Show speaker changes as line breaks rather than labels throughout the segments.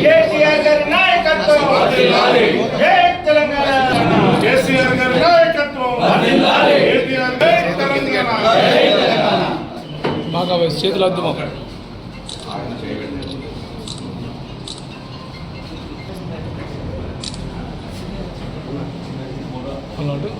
కేసీఆర్ గారి నాయకత్వం, జై తెలంగాణ. కేసీఆర్ గారి నాయకత్వం, కేటీఆర్ జై తెలంగాణ.
బాగా చేతులు అద్దుమా అన్నట్టు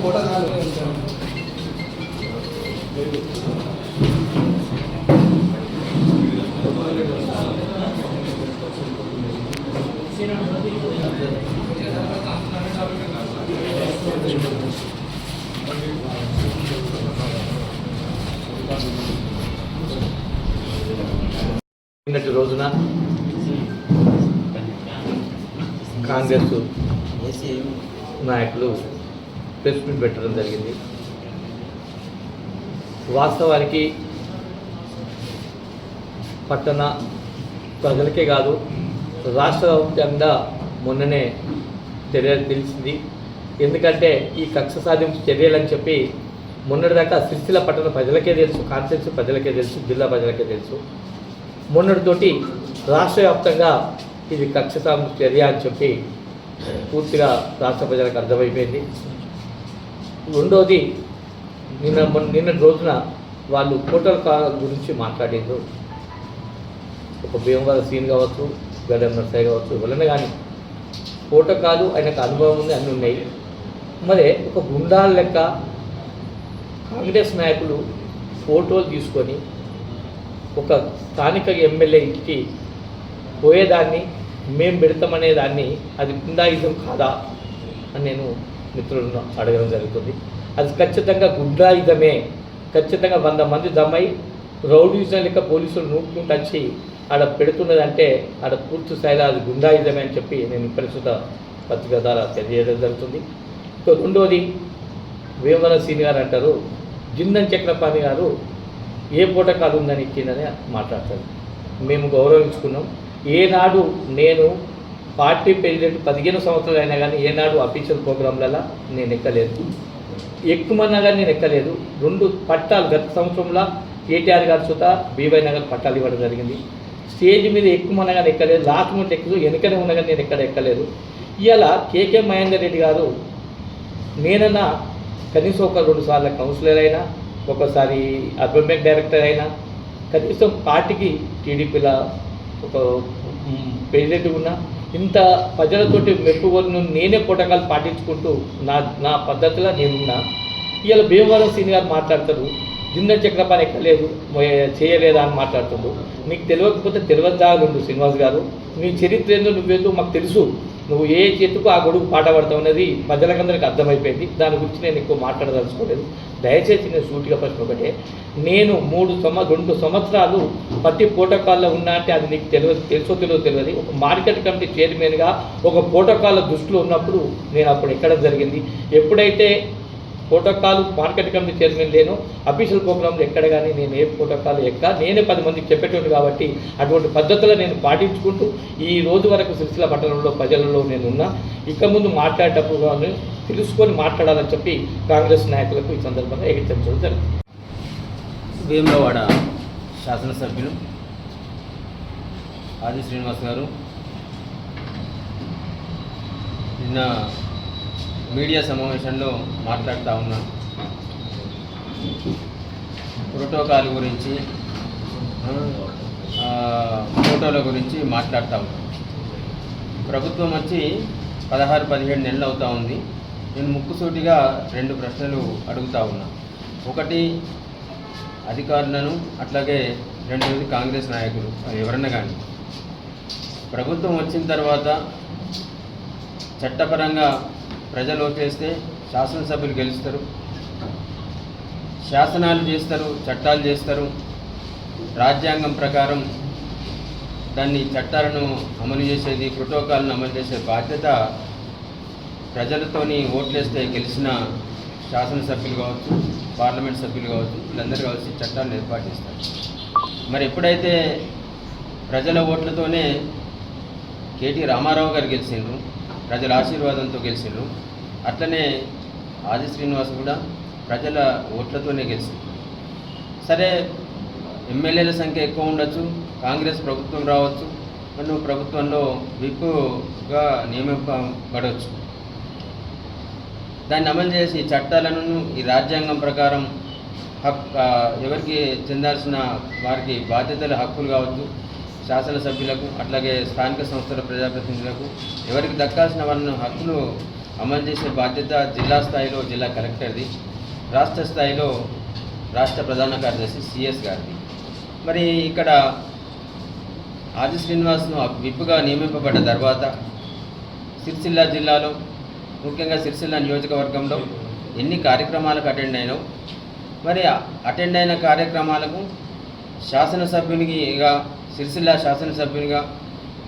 ఫోటో
నిన్నటి రోజున కాంగ్రెస్ నాయకులు ప్రెస్ మీట్ పెట్టడం జరిగింది. వాస్తవానికి పట్టణ ప్రజలకే కాదు రాష్ట్ర వ్యాప్తంగా మొన్ననే తెలిసింది. ఎందుకంటే ఈ కక్ష సాధింపు చర్యలని చెప్పి మొన్నటిదాకా సిరిసిల్ల పట్టణ ప్రజలకే తెలుసు, కాన్స్టిట్యూన్సీ ప్రజలకే తెలుసు, జిల్లా ప్రజలకే తెలుసు. మొన్నటితోటి రాష్ట్ర వ్యాప్తంగా ఇది కక్ష సాధింపు చర్య అని చెప్పి పూర్తిగా రాష్ట్ర ప్రజలకు అర్థమైపోయింది. రెండోది నిన్నటి రోజున వాళ్ళు కోటల గురించి మాట్లాడేది. ఒక భీమవరం సీన్ కావచ్చు, గడ్డం నర్సయ్య కావచ్చు, ఎవరైనా కానీ కోటకాలు ఆయనకు అనుభవం ఉంది, అన్నీ ఉన్నాయి. మరి ఒక గుండాల లెక్క కాంగ్రెస్ నాయకులు ఫోటోలు తీసుకొని ఒక స్థానిక ఎమ్మెల్యే ఇంటికి పోయేదాన్ని మేము పెడతామనే దాన్ని అది గుండాయిజం కాదా అని నేను మిత్రులను అడగడం జరుగుతుంది. అది ఖచ్చితంగా గుండాయిజమే. ఖచ్చితంగా 100 మంది దమ్మై రౌడీజం లెక్క పోలీసులు నూపుకుంటూ వచ్చి ఆడ పెడుతున్నదంటే ఆడ పూర్తి స్థాయిలో అది గుండాయిజమే అని చెప్పి నేను ప్రస్తుత పత్రిక ద్వారా తెలియజేయడం జరుగుతుంది. రెండోది వేమవరం సీని గారు అంటారు, జిందన్ చక్రపాణి గారు ఏ పూటకాలు ఉందని ఇచ్చిందని మాట్లాడతారు. మేము గౌరవించుకున్నాం. ఏనాడు నేను పార్టీ ప్రెసిడెంట్ 15 సంవత్సరాలు అయినా కానీ ఏనాడు అఫీషియల్ ప్రోగ్రాంలలో నేను ఎక్కలేదు. ఎక్కుమన్నా కానీ నేను ఎక్కలేదు. 2 పట్టాలు గత సంవత్సరంలో కేటీఆర్ గారు సుతా బీవై నగర్ పట్టాలు ఇవ్వడం జరిగింది. స్టేజ్ మీద ఎక్కుమన్నా కానీ ఎక్కలేదు, లాస్ట్ మినిట్ ఎక్కువ వెనుకనే ఉన్నా కానీ నేను ఎక్కడ ఎక్కలేదు. ఇవాళ కేకే మహేందర్ రెడ్డి గారు నేనన్నా కనీసం ఒక 2 సార్లు కౌన్సిలర్ అయినా, ఒకసారి అర్బన్ బ్యాంక్ డైరెక్టర్ అయినా, కనీసం పార్టీకి టీడీపీలో ఒక ప్రెసిడెంట్ ఉన్నా, ఇంత ప్రజలతోటి మెప్పుకొని నేనే ప్రోటోకాల్ పాటించుకుంటూ నా పద్ధతిలో నేనున్నా. ఇవాళ భీమవరం సీని గారు మాట్లాడతారు, జిందన్ చక్రపాణి ఎక్కలేదు చేయలేదా అని మాట్లాడుతుండు. నీకు తెలియకపోతే తెలియని జాగుండు శ్రీనివాస్ గారు, నీ చరిత్ర ఏందో నువ్వేందో మాకు తెలుసు. నువ్వు ఏ చేతుకు ఆ గొడుగు పాట పడతావు అనేది ప్రజలకందరికీ అర్థమైపోయింది. దాని గురించి నేను ఎక్కువ మాట్లాడదలుచుకోలేదు. దయచేసి నేను సూటిగా ప్రశ్న ఒకటే, నేను 2 సంవత్సరాలు ప్రతి ప్రోటోకాల్లో ఉన్నా అంటే అది నీకు తెలుసో తెలియదు. ఒక మార్కెట్ కమిటీ చైర్మన్గా ఒక ప్రోటోకాల్ దృష్టిలో ఉన్నప్పుడు నేను అప్పుడు ఎక్కడం జరిగింది. ఎప్పుడైతే ప్రోటోకాల్ మార్కెట్ కమిటీ చైర్మన్ లేను, అఫీషియల్ ప్రోగ్రాంలో ఎక్కడ కానీ నేను ఏ ప్రోటోకాల్ నేనే 10 మందికి చెప్పేటోడు. కాబట్టి అటువంటి పద్ధతులు నేను పాటించుకుంటూ ఈ రోజు వరకు సిరిసిల్ల పట్టణంలో ప్రజలలో నేను ఉన్నా. ఇక ముందు మాట్లాడేటప్పుడు తెలుసుకొని మాట్లాడాలని చెప్పి కాంగ్రెస్ నాయకులకు ఈ సందర్భంగా హెచ్చరించడం జరుగుతుంది.
వేములవాడ శాసనసభ్యులు ఆది శ్రీనివాస్ గారు నిన్న మీడియా సమావేశంలో మాట్లాడుతూ ఉన్నాను. ప్రోటోకాల్ గురించి, ఫోటోల గురించి మాట్లాడుతూ ఉన్నాను. ప్రభుత్వం వచ్చి 16-17 నెలలు అవుతూ ఉంది. నేను ముక్కుసూటిగా 2 ప్రశ్నలు అడుగుతూ ఉన్నా. ఒకటి అధికారులను, అట్లాగే 2 కాంగ్రెస్ నాయకులు ఎవరన్నా కానీ ప్రభుత్వం వచ్చిన తర్వాత చట్టపరంగా ప్రజలు ఓటేస్తే శాసనసభ్యులు గెలుస్తారు, శాసనాలు చేస్తారు, చట్టాలు చేస్తారు. రాజ్యాంగం ప్రకారం దాన్ని చట్టాలను అమలు చేసేది, ప్రోటోకాల్ను అమలు చేసే బాధ్యత ప్రజలతోని ఓట్లేస్తే గెలిచిన శాసనసభ్యులు కావచ్చు, పార్లమెంట్ సభ్యులు కావచ్చు, వీళ్ళందరూ కలిసి చట్టాలను ఏర్పాటు చేస్తారు. మరి ఎప్పుడైతే ప్రజల ఓట్లతోనే కేటీ రామారావు గారు గెలిచిండ్రు, ప్రజల ఆశీర్వాదంతో గెలిచిండ్రు, అట్లనే ఆది శ్రీనివాస్ కూడా ప్రజల ఓట్లతోనే గెలిచింది. సరే, ఎమ్మెల్యేల సంఖ్య ఎక్కువ ఉండొచ్చు, కాంగ్రెస్ ప్రభుత్వం రావచ్చు, నువ్వు ప్రభుత్వంలో విప్పుగా నియమింపబడవచ్చు. దాన్ని అమలు చేసి చట్టాలను ఈ రాజ్యాంగం ప్రకారం ఎవరికి చెందాల్సిన వారికి బాధ్యతల హక్కులు కావచ్చు, శాసనసభ్యులకు అట్లాగే స్థానిక సంస్థల ప్రజాప్రతినిధులకు ఎవరికి దక్కాల్సిన వాళ్ళ హక్కులు అమలు చేసే బాధ్యత జిల్లా స్థాయిలో జిల్లా కలెక్టర్ది, రాష్ట్ర స్థాయిలో రాష్ట్ర ప్రధాన కార్యదర్శి సిఎస్ గారిది. మరి ఇక్కడ ఆది శ్రీనివాస్ను విప్పుగా నియమింపబడ్డ తర్వాత సిరిసిల్ల జిల్లాలో ముఖ్యంగా సిరిసిల్ల నియోజకవర్గంలో ఎన్ని కార్యక్రమాలకు అటెండ్ అయినావు, మరి అటెండ్ అయిన కార్యక్రమాలకు శాసనసభ్యునిగా సిరిసిల్ల శాసనసభ్యునిగా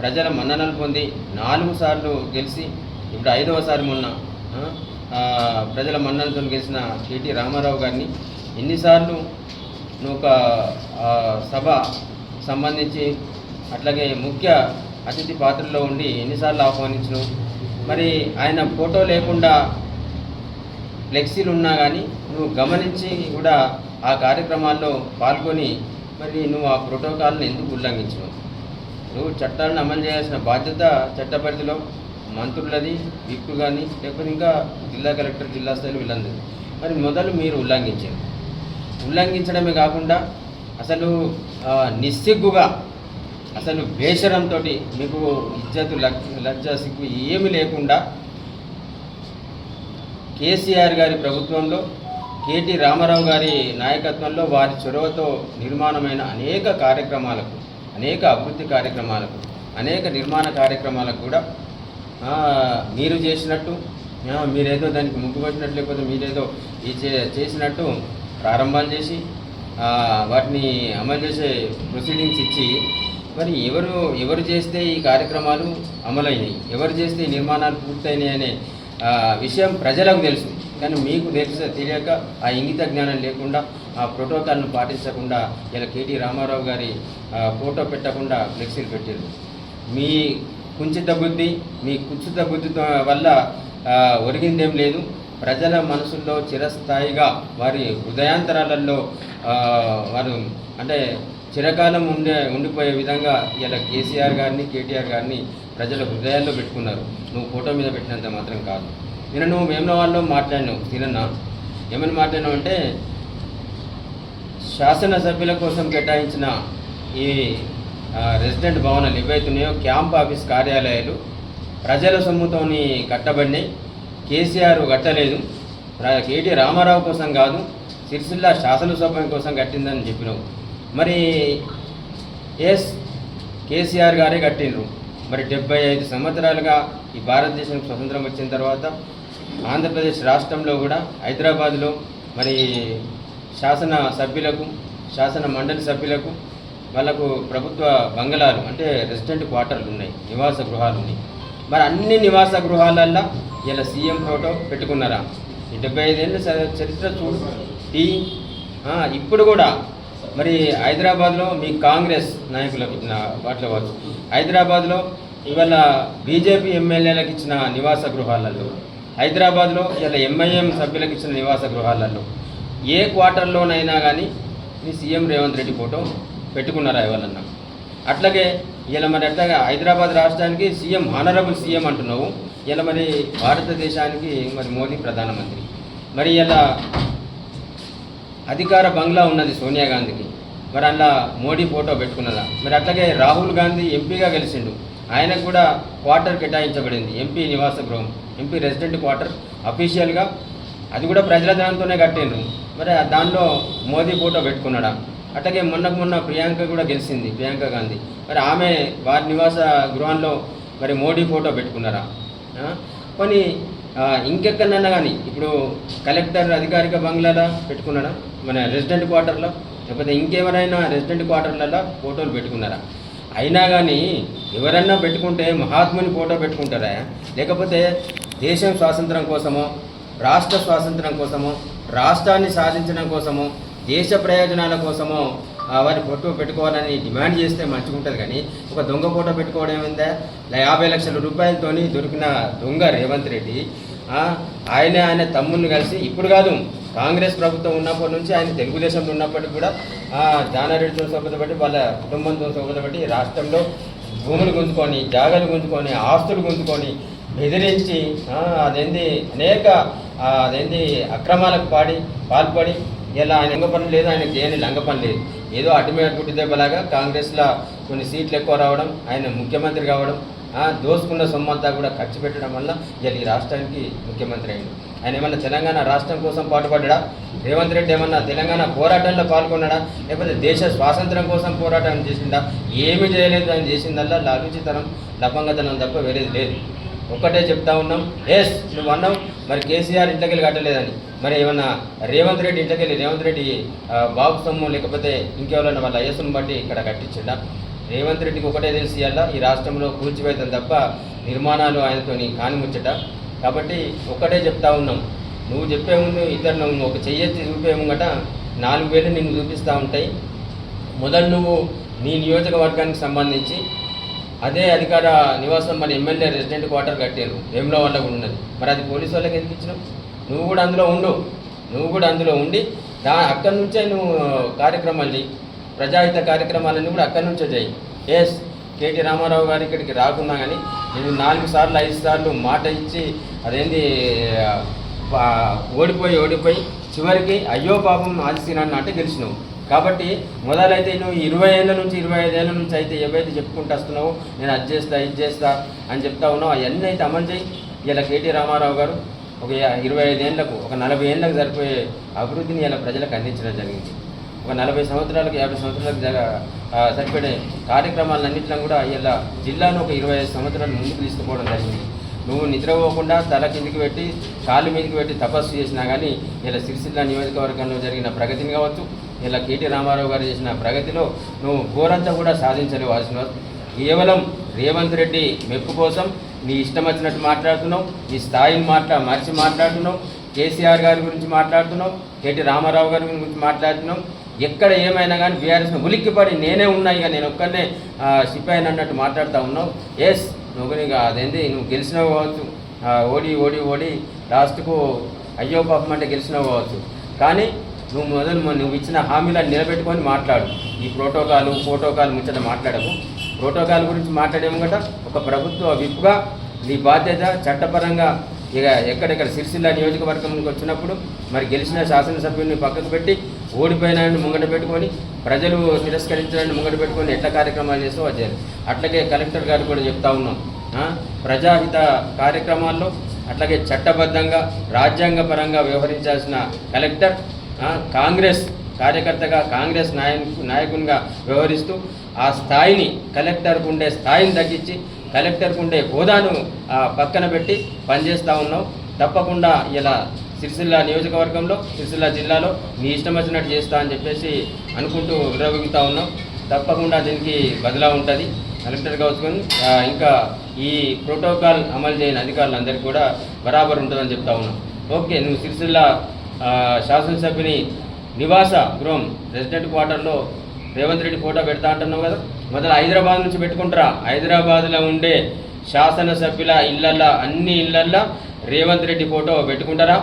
ప్రజల మన్ననలు పొంది 4 సార్లు గెలిచి ఇప్పుడు 5వసారి మొన్న ప్రజల మన్ననలతో గెలిచిన కేటీ రామారావు గారిని ఎన్నిసార్లు నువ్వు ఒక సభ సంబంధించి అట్లాగే ముఖ్య అతిథి పాత్రలో ఉండి ఎన్నిసార్లు ఆహ్వానించినావు? మరి ఆయన ఫోటో లేకుండా ఫ్లెక్సీలు ఉన్నా కానీ నువ్వు గమనించి కూడా ఆ కార్యక్రమాల్లో పాల్గొని మరి నువ్వు ఆ ప్రోటోకాల్ని ఎందుకు ఉల్లంఘించినావు? నువ్వు చట్టాలను అమలు చేయాల్సిన బాధ్యత చట్టపరిధిలో మంత్రులది, విప్పు కానీ లేకపోతే ఇంకా జిల్లా కలెక్టర్, జిల్లా స్థాయిలో వీళ్ళందరూ. మరి మొదలు మీరు ఉల్లంఘించారు. ఉల్లంఘించడమే కాకుండా అసలు నిస్సిగ్గుగా అసలు బేషరంతో మీకు ఇజ్జతు లజ్జ సిగ్గు ఏమీ లేకుండా కేసీఆర్ గారి ప్రభుత్వంలో కేటీ రామారావు గారి నాయకత్వంలో వారి చొరవతో నిర్మాణమైన అనేక కార్యక్రమాలకు, అనేక అభివృద్ధి కార్యక్రమాలకు, అనేక నిర్మాణ కార్యక్రమాలకు కూడా మీరు చేసినట్టు, మీరేదో దానికి ముగ్గుపట్టినట్టు లేకపోతే మీరేదో చేసినట్టు ప్రారంభాలు చేసి వాటిని అమలు చేసే ప్రొసీడింగ్స్ ఇచ్చి మరి ఎవరు చేస్తే ఈ కార్యక్రమాలు అమలైనవి, ఎవరు చేస్తే ఈ నిర్మాణాలు పూర్తయినాయి అనే విషయం ప్రజలకు తెలుసు. కానీ మీకు తెలియక ఆ ఇంగిత జ్ఞానం లేకుండా ఆ ప్రోటోకాల్ను పాటించకుండా ఇలా కేటీ రామారావు గారి ఫోటో పెట్టకుండా ఫ్లెక్సీలు పెట్టారు. మీ కుంచిత బుద్ధి, మీ కుచిత బుద్ధి వల్ల ఒరిగిందేం లేదు. ప్రజల మనసుల్లో చిరస్థాయిగా వారి హృదయాంతరాలలో వారు అంటే చిరకాలం ఉండిపోయే విధంగా ఇలా కేసీఆర్ గారిని, కేటీఆర్ గారిని ప్రజల హృదయాల్లో పెట్టుకున్నారు. నువ్వు ఫోటో మీద పెట్టినంత మాత్రం కాదు. నిన్న నువ్వు వేములవాడలో మాట్లాడినావు. తినన్నా ఏమని మాట్లాడినావు అంటే శాసనసభ్యుల కోసం కేటాయించిన ఈ రెసిడెంట్ భవనాలు ఏవైతున్నాయో క్యాంప్ ఆఫీస్ కార్యాలయాలు ప్రజల సొమ్ముతోని కట్టబడినాయి, కేసీఆర్ కట్టలేదు, కేటీ రామారావు కోసం కాదు సిరిసిల్ల శాసనసభ్యుల కోసం కట్టిందని చెప్పినావు. మరి కేసీఆర్ గారే కట్టిండ్రు. మరి 75 సంవత్సరాలుగా ఈ భారతదేశం స్వతంత్రం వచ్చిన తర్వాత ఆంధ్రప్రదేశ్ రాష్ట్రంలో కూడా హైదరాబాద్లో మరి శాసన సభ్యులకు, శాసన మండలి సభ్యులకు వాళ్ళకు ప్రభుత్వ బంగళాలు అంటే రెసిడెంట్ క్వార్టర్లు ఉన్నాయి, నివాస గృహాలు ఉన్నాయి. మరి అన్ని నివాస గృహాలల్లో ఇలా సీఎం ఫోటో పెట్టుకున్నారా? ఈ 75 ఏళ్ళ చరిత్ర చూడు. ఇప్పుడు కూడా మరి హైదరాబాద్లో మీ కాంగ్రెస్ నాయకులకు ఇచ్చిన వాటిలో కావచ్చు, హైదరాబాద్లో ఇవాళ బీజేపీ ఎమ్మెల్యేలకు ఇచ్చిన నివాస గృహాలలో, హైదరాబాద్లో ఇలా ఎంఐఎం సభ్యులకు ఇచ్చిన నివాస గృహాలలో ఏ క్వార్టర్లోనైనా కానీ మీ సీఎం రేవంత్ రెడ్డి ఫోటో పెట్టుకున్నారా ఇవాళన్నా? అట్లాగే ఇలా మరి అట్లాగే హైదరాబాద్ రాష్ట్రానికి సీఎం హానరబుల్ సీఎం అంటున్నావు, ఇలా మరి భారతదేశానికి మరి మోదీ ప్రధానమంత్రి. మరి ఇలా అధికార బంగ్లా ఉన్నది సోనియా గాంధీకి, మరి అలా మోడీ ఫోటో పెట్టుకున్నదా? మరి అట్లాగే రాహుల్ గాంధీ ఎంపీగా గెలిచిండు, ఆయనకు కూడా క్వార్టర్ కేటాయించబడింది, ఎంపీ నివాస గృహం, ఎంపీ రెసిడెంట్ క్వార్టర్ అఫీషియల్గా, అది కూడా ప్రజల ధనంతోనే కట్టిండ్రు. మరి దానిలో మోదీ ఫోటో పెట్టుకున్నాడా? అట్లాగే మొన్న ప్రియాంక కూడా గెలిచింది, ప్రియాంక గాంధీ, మరి ఆమె వారి నివాస గృహంలో మరి మోడీ ఫోటో పెట్టుకున్నారా? కొన్ని ఇంకెక్కడన్నా కానీ ఇప్పుడు కలెక్టర్ అధికారిక బంగ్లాలో పెట్టుకున్నాడా, మన రెసిడెంట్ క్వార్టర్లో, లేకపోతే ఇంకెవరైనా రెసిడెంట్ క్వార్టర్లలో ఫోటోలు పెట్టుకున్నారా? అయినా కానీ ఎవరన్నా పెట్టుకుంటే మహాత్ముని ఫోటో పెట్టుకుంటారా? లేకపోతే దేశం స్వాతంత్రం కోసమో, రాష్ట్ర స్వాతంత్రం కోసమో, రాష్ట్రాన్ని సాధించడం కోసమో, దేశ ప్రయోజనాల కోసమో వారి ఫోటో పెట్టుకోవాలని డిమాండ్ చేస్తే మంచిగా ఉంటుంది. కానీ ఒక దొంగ ఫోటో పెట్టుకోవడం ఏమైందా? 50 లక్షల రూపాయలతోని దొరికిన దొంగ రేవంత్ రెడ్డి ఆయన తమ్ముళ్ళు కలిసి, ఇప్పుడు కాదు కాంగ్రెస్ ప్రభుత్వం ఉన్నప్పటి నుంచి, ఆయన తెలుగుదేశంలో ఉన్నప్పటికీ కూడా జానారెడ్డితో సోపతబట్టి వాళ్ళ కుటుంబంతో సోపతబట్టి రాష్ట్రంలో భూములు గుంజుకొని, జాగాలు గుంజుకొని, ఆస్తులు గుంజుకొని, బెదిరించి అనేక అక్రమాలకు పాల్పడి ఇలా ఆయన లంగ పని లేదు, ఆయనకు చేయని లంగ పని లేదు. ఏదో అటుమేట గుడ్డి దెబ్బలాగా కాంగ్రెస్లో కొన్ని సీట్లు ఎక్కువ రావడం, ఆయన ముఖ్యమంత్రి కావడం, దోసుకున్న సొమ్మంతా కూడా ఖర్చు పెట్టడం వల్ల ఇలా ఈ రాష్ట్రానికి ముఖ్యమంత్రి అయ్యాడు. ఆయన ఏమన్నా తెలంగాణ రాష్ట్రం కోసం పాటుపడ్డా? రేవంత్ రెడ్డి ఏమన్నా తెలంగాణ పోరాటంలో పాల్గొన్నాడా? లేకపోతే దేశ స్వాతంత్రం కోసం పోరాటం చేసిండా? ఏమీ చేయలేదు. ఆయన చేసిందల్లా లాలుచితనం, లపంగతనం తప్ప వేరేది లేదు. ఒక్కటే చెప్తా ఉన్నాం, ఎస్ నువ్వు అన్నావు మరి కేసీఆర్ ఇంట్లోకి కట్టలేదని, మరి ఏమన్నా రేవంత్ రెడ్డి ఇంట్లోకి రేవంత్ రెడ్డి బాబు సొమ్ము లేకపోతే ఇంకెవరన్నా వాళ్ళ అయ్యసును బట్టి ఇక్కడ కట్టించిండా? రేవంత్ రెడ్డికి ఒకటే తెలిసి అలా ఈ రాష్ట్రంలో కూల్చివేతం తప్ప నిర్మాణాలు ఆయనతో కానిముచ్చట. కాబట్టి ఒక్కటే చెప్తా ఉన్నాం, నువ్వు చెప్పే ముందు ఇద్దరు నువ్వు ఒక చెయ్యెత్తి చూపే ముంగట 4,000 నిన్ను చూపిస్తూ ఉంటాయి. మొదలు నువ్వు నీ నియోజకవర్గానికి సంబంధించి అదే అధికార నివాసం మరి ఎమ్మెల్యే రెసిడెంట్ క్వార్టర్ కట్టారు, వేముల వాళ్ళకు ఉన్నది. మరి అది పోలీసు వాళ్ళకి ఎందుకు ఇచ్చినావు? నువ్వు కూడా అందులో ఉండి అక్కడి నుంచే నువ్వు కార్యక్రమాలు చేయి, ప్రజాహిత కార్యక్రమాలన్నీ కూడా అక్కడి నుంచే చేయి. ఎస్ కేటీ రామారావు గారు ఇక్కడికి రాకున్నా కానీ నేను 4 సార్లు 5 సార్లు మాట ఇచ్చి ఓడిపోయి చివరికి అయ్యో పాపం ఆదిశీనాన్ని అంటే గెలిచినావు. కాబట్టి మొదలైతే నువ్వు 20 ఏళ్ళ నుంచి 25 ఏళ్ళ నుంచి అయితే ఏవైతే చెప్పుకుంటూ వస్తున్నావో నేను అది చేస్తా ఇది చేస్తా అని చెప్తా ఉన్నావు, అవన్నీ అయితే అమలు చేయి. ఇలా కేటీ రామారావు గారు ఒక 25 ఏళ్లకు ఒక 40 ఏళ్ళకు సరిపోయే అభివృద్ధిని ఇలా ప్రజలకు అందించడం జరిగింది. ఒక 40 సంవత్సరాలకు 50 సంవత్సరాలకు సరిపడే కార్యక్రమాలన్నింటిలో కూడా ఇలా జిల్లాను ఒక 25 సంవత్సరాలు ముందుకు తీసుకుపోవడం జరిగింది. నువ్వు నిద్రపోకుండా తల కిందికి పెట్టి కాలు మీదకి పెట్టి తపస్సు చేసినా కానీ ఇలా సిరిసిల్ల నియోజకవర్గంలో జరిగిన ప్రగతిని కావచ్చు, ఇలా కేటీ రామారావు గారు చేసిన ప్రగతిలో నువ్వు ఘోరంతా కూడా సాధించలేవాల్సిన కేవలం రేవంత్ రెడ్డి మెప్పు కోసం నీ ఇష్టం వచ్చినట్టు మాట్లాడుతున్నావు, నీ స్థాయిని మరిచి మాట్లాడుతున్నావు, కేసీఆర్ గారి గురించి మాట్లాడుతున్నావు, కేటీ రామారావు గారి గురించి మాట్లాడుతున్నావు. ఎక్కడ ఏమైనా కానీ బీఆర్ఎస్ను ఉలిక్కిపడి నేనే ఉన్నా, ఇక నేను ఒక్కనే సిపాయిని అన్నట్టు మాట్లాడుతూ ఉన్నావు. ఎస్ నువ్వు నువ్వు గెలిచినావు కావచ్చు, ఓడి లాస్ట్కు అయ్యో పాపం అంటే గెలిచినావు కావచ్చు. కానీ నువ్వు ఇచ్చిన హామీలను నిలబెట్టుకొని మాట్లాడు. ఈ ఫోటోకాల్ ముచ్చట మాట్లాడకు. ప్రోటోకాల్ గురించి మాట్లాడేమో కదా, ఒక ప్రభుత్వ విప్గా నీ బాధ్యత చట్టపరంగా ఇక ఎక్కడెక్కడ సిరిసిల్ల నియోజకవర్గంకి వచ్చినప్పుడు మరి గెలిచిన శాసనసభ్యుల్ని పక్కకు పెట్టి ఓడిపోయిన ముంగట పెట్టుకొని ప్రజలు తిరస్కరించడాన్ని ముంగట పెట్టుకొని ఎట్లా కార్యక్రమాలు చేస్తూ వచ్చారు. అట్లాగే కలెక్టర్ గారు కూడా చెప్తా ఉన్నాం, ప్రజాహిత కార్యక్రమాల్లో అట్లాగే చట్టబద్ధంగా రాజ్యాంగపరంగా వ్యవహరించాల్సిన కలెక్టర్ కాంగ్రెస్ కార్యకర్తగా కాంగ్రెస్ నాయకునిగా వ్యవహరిస్తూ ఆ స్థాయిని కలెక్టర్కు ఉండే స్థాయిని తగ్గించి కలెక్టర్కు ఉండే హోదాను పక్కన పెట్టి పనిచేస్తూ ఉన్నాం. తప్పకుండా ఇలా సిరిసిల్ల నియోజకవర్గంలో సిరిసిల్ల జిల్లాలో నీ ఇష్టం వచ్చినట్టు చేస్తా అని చెప్పేసి అనుకుంటూ విరవగుతూ ఉన్నాం. తప్పకుండా దీనికి బదిలా ఉంటుంది. కలెక్టర్ కావచ్చు ఇంకా ఈ ప్రోటోకాల్ అమలు చేయని అధికారులందరికీ కూడా బరాబర్ ఉంటుందని చెప్తా ఉన్నాం. ఓకే, నువ్వు సిరిసిల్ల శాసనసభ్యుని నివాస గృహం రెసిడెంట్ క్వార్టర్లో రేవంత్ రెడ్డి ఫోటో పెడతా అంటున్నావు కదా, మొదలు హైదరాబాద్ నుంచి పెట్టుకుంటారా? హైదరాబాద్లో ఉండే శాసనసభ్యుల ఇళ్లల్లో అన్ని ఇళ్లల్లో రేవంత్ రెడ్డి ఫోటో పెట్టుకుంటారా?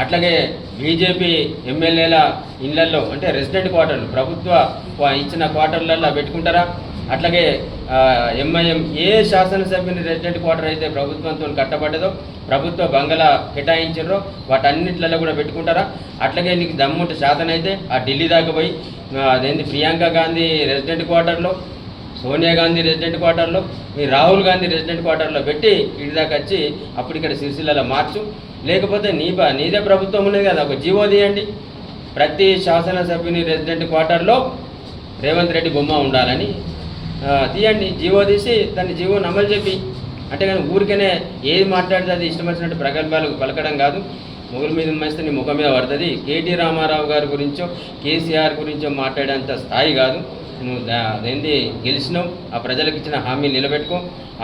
అట్లాగే బీజేపీ ఎమ్మెల్యేల ఇళ్లల్లో అంటే రెసిడెంట్ క్వార్టర్లు ప్రభుత్వ ఇచ్చిన క్వార్టర్లలో పెట్టుకుంటారా? అట్లాగే ఎంఐఎం ఏ శాసనసభ్యుని రెసిడెంట్ క్వార్టర్ అయితే ప్రభుత్వంతో కట్టబడ్డదో ప్రభుత్వ బంగళా కేటాయించారో వాటన్నిట్లలో కూడా పెట్టుకుంటారా? అట్లాగే నీకు దమ్ముంటే శాతనైతే ఆ ఢిల్లీ దాకా పోయి ప్రియాంక గాంధీ రెసిడెంట్ క్వార్టర్లో, సోనియా గాంధీ రెసిడెంట్ క్వార్టర్లో, మీ రాహుల్ గాంధీ రెసిడెంట్ క్వార్టర్లో పెట్టి ఇటు దాకా వచ్చి అప్పుడు ఇక్కడ సిరిసిల్లలో మార్చు. లేకపోతే నీదే ప్రభుత్వం ఉన్నది కదా, ఒక జీవో తీయండి, ప్రతి శాసనసభ్యుని రెసిడెంట్ క్వార్టర్లో రేవంత్ రెడ్డి బొమ్మ ఉండాలని తీయండి. జీవో తీసి దాన్ని జీవోని అమలు చెప్పి, అంటే కానీ ఊరికనే ఏది మాట్లాడితే అది ఇష్టం వచ్చినట్టు ప్రగల్భాలు పలకడం కాదు. మొగుల మీద మస్తే నీ ముఖం మీద పడుతుంది. కేటీ రామారావు గారి గురించో కేసీఆర్ గురించో మాట్లాడేంత స్థాయి కాదు. నువ్వు గెలిచినావు, ఆ ప్రజలకు ఇచ్చిన హామీ నిలబెట్టుకో.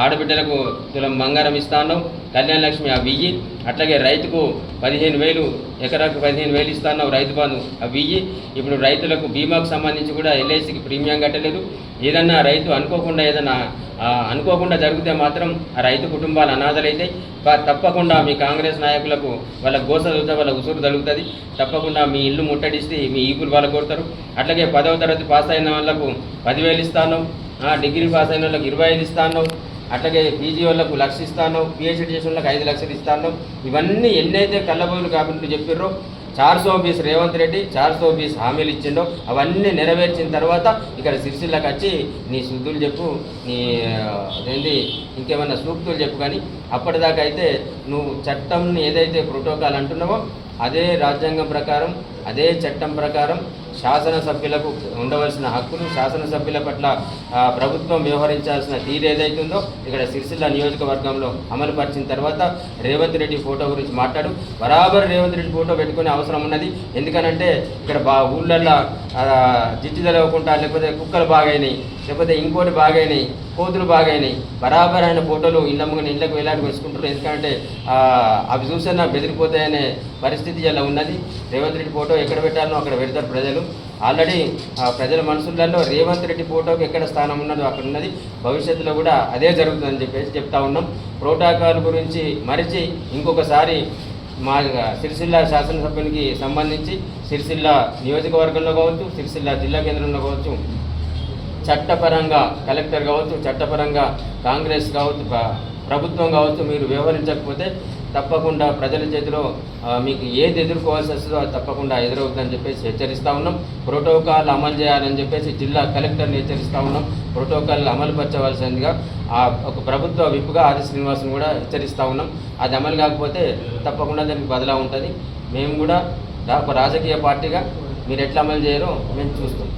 ఆడబిడ్డలకు తులం బంగారం ఇస్తాను, కళ్యాణ లక్ష్మి ఆ 1000, అట్లాగే రైతుకు 15,000 ఎకరాకు 15,000 ఇస్తున్నావు రైతు బంధు అవి ఇయ్యి. ఇప్పుడు రైతులకు బీమాకు సంబంధించి కూడా ఎల్ఐసికి ప్రీమియం కట్టలేదు. ఏదన్నా రైతు అనుకోకుండా అనుకోకుండా జరిగితే మాత్రం ఆ రైతు కుటుంబాలు అనాథలైతాయి. తప్పకుండా మీ కాంగ్రెస్ నాయకులకు వాళ్ళ గోస తగ్గుతుంది, వాళ్ళ ఉసురు తగ్గుతుంది. తప్పకుండా మీ ఇల్లు ముట్టడిస్తే మీ ఈపులు వాళ్ళు కొడతారు. అట్లాగే 10వ తరగతి పాస్ అయిన వాళ్ళకు 10,000 ఇస్తాను, డిగ్రీ పాస్ అయిన వాళ్ళకి 25 ఇస్తాను, అట్లాగే పీజీ వాళ్ళకు 1,00,000 ఇస్తాను, పిహెచ్డీ చేసిన వాళ్ళకి 5 లక్షలు ఇస్తాను. ఇవన్నీ ఎన్నైతే కళ్ళబోలు కాబట్టి చెప్పిర్రో 420 రేవంత్ రెడ్డి 420 హామీలు ఇచ్చిండో అవన్నీ నెరవేర్చిన తర్వాత ఇక్కడ సిరిసిల్లకి వచ్చి నీ శుద్ధులు చెప్పు, నీ ఏంటి ఇంకేమన్నా సూక్తులు చెప్పు. కానీ అప్పటిదాకా అయితే నువ్వు చట్టం ఏదైతే ప్రోటోకాల్ అంటున్నావో అదే రాజ్యాంగం ప్రకారం, అదే చట్టం ప్రకారం శాసనసభ్యులకు ఉండవలసిన హక్కులు, శాసనసభ్యుల పట్ల ప్రభుత్వం వ్యవహరించాల్సిన తీరు ఏదైతుందో ఇక్కడ సిరిసిల్ల నియోజకవర్గంలో అమలు పరిచిన తర్వాత రేవంత్ రెడ్డి ఫోటో గురించి మాట్లాడు. బరాబర్ రేవంత్ రెడ్డి ఫోటో పెట్టుకునే అవసరం ఉన్నది. ఎందుకనంటే ఇక్కడ ఊళ్ళల్లో జిట్టి తెలవకుండా, లేకపోతే కుక్కలు బాగైనాయి, లేకపోతే ఇంకోటి బాగైనాయి, కోతులు బాగైనాయి, బరాబర్ అయిన ఫోటోలు ఇళ్ళకు వేలాడి వేసుకుంటారు. ఎందుకంటే అవి చూసినా బెదిరిపోతాయనే పరిస్థితి ఇలా ఉన్నది. రేవంత్ రెడ్డి ఫోటో ఎక్కడ పెట్టాలనో అక్కడ పెడతారు ప్రజలు. ఆల్రెడీ ప్రజల మనసులలో రేవంత్ రెడ్డి ఫోటోకి ఎక్కడ స్థానం ఉన్నదో అక్కడ ఉన్నది. భవిష్యత్తులో కూడా అదే జరుగుతుందని చెప్పేసి చెప్తా ఉన్నాం. ప్రోటోకాల్ గురించి మరిచి ఇంకొకసారి మా సిరిసిల్ల శాసనసభ్యునికి సంబంధించి సిరిసిల్ల నియోజకవర్గంలో కావచ్చు, సిరిసిల్ల జిల్లా కేంద్రంలో కావచ్చు, చట్టపరంగా కలెక్టర్ కావచ్చు, చట్టపరంగా కాంగ్రెస్ కావచ్చు, ప్రభుత్వం కావచ్చు, మీరు వ్యవహరించకపోతే తప్పకుండా ప్రజల చేతిలో మీకు ఏది ఎదుర్కోవాల్సి వస్తుందో అది తప్పకుండా ఎదురవుతుందని చెప్పేసి హెచ్చరిస్తూ ఉన్నాం. ప్రోటోకాల్ అమలు చేయాలని చెప్పేసి జిల్లా కలెక్టర్ని హెచ్చరిస్తూ ఉన్నాం. ప్రోటోకాల్ అమలు పరచవలసిందిగా ఒక ప్రభుత్వ విప్పుగా ఆది శ్రీనివాసుని కూడా హెచ్చరిస్తూ ఉన్నాం. అది అమలు కాకపోతే తప్పకుండా దానికి బదిలా ఉంటుంది. మేము కూడా ఒక రాజకీయ పార్టీగా మీరు ఎట్లా అమలు చేయరో మేము చూస్తాం.